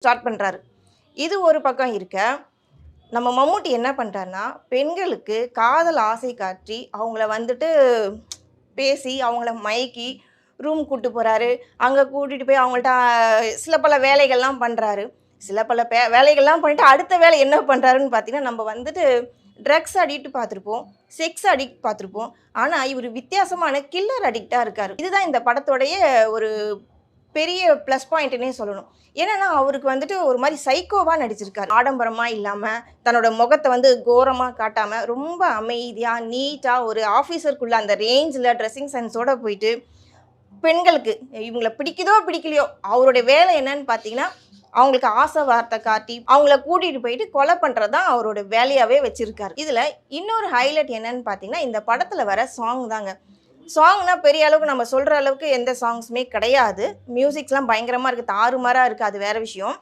Start பண்றாரு. இது ஒரு பக்கம் இருக்க, நம்ம மம்மூட்டி என்ன பண்றாருன்னா, பெண்களுக்கு காதல் ஆசை காட்டி, அவங்கள வந்துட்டு பேசி, அவங்கள மயக்கி, ரூம் கூட்டு போறாரு. அங்க கூட்டிட்டு போய் அவங்கள்ட்ட சில பல வேலைகள்லாம் பண்றாரு. சில பல வேலைகள்லாம் பண்ணிட்டு, அடுத்த வேலை என்ன பண்றாருன்னு பார்த்தீங்கன்னா, நம்ம வந்துட்டு ட்ரக்ஸ் அடிக்ட் பார்த்துருப்போம். செக்ஸ் அடிக்ட் பார்த்துருப்போம். ஆனா, இவரு வித்தியாசமான கில்லர் அடிக்ட்டா இருக்காரு. இதுதான் இந்த படத்தோடைய ஒரு பெரிய ப்ளஸ் பாயிண்ட்ன்னே சொல்லணும். என்னன்னா, அவருக்கு வந்துட்டு ஒரு மாரி சைக்கோவா நடிச்சிருக்காரு. ஆடம்பரமா இல்லாம, தன்னோட முகத்த வந்து கோரமா காட்டாம, ரொம்ப அமைதியா, நீட்டா ஒரு ஆஃபீசருக்குள்ள அந்த ரேஞ்ச்ல ட்ரெஸ்ஸிங் சென்ஸோட போயிட்டு, பெண்களுக்கு இவங்கள பிடிக்குதோ, பிடிக்கலையோ, அவருடைய வேலை என்னன்னு பார்த்தீங்கன்னா, அவங்களுக்கு ஆசை வார்த்தை காட்டி, அவங்கள கூட்டிட்டு போயிட்டு கொலை பண்றது தான் அவரோட வேலையாவே வச்சிருக்காரு. இதுல இன்னொரு ஹைலைட் என்னன்னு பார்த்தீங்கன்னா, இந்த படத்துல வர சாங் தாங்க. சாங்னா பெரிய அளவுக்கு நம்ம சொல்ற அளவுக்கு எந்த சாங்ஸுமே கிடையாது. மியூசிக்ஸ்லாம் பயங்கரமா இருக்கு. தாறுமாறா இருக்கு. அது வேற விஷயம்.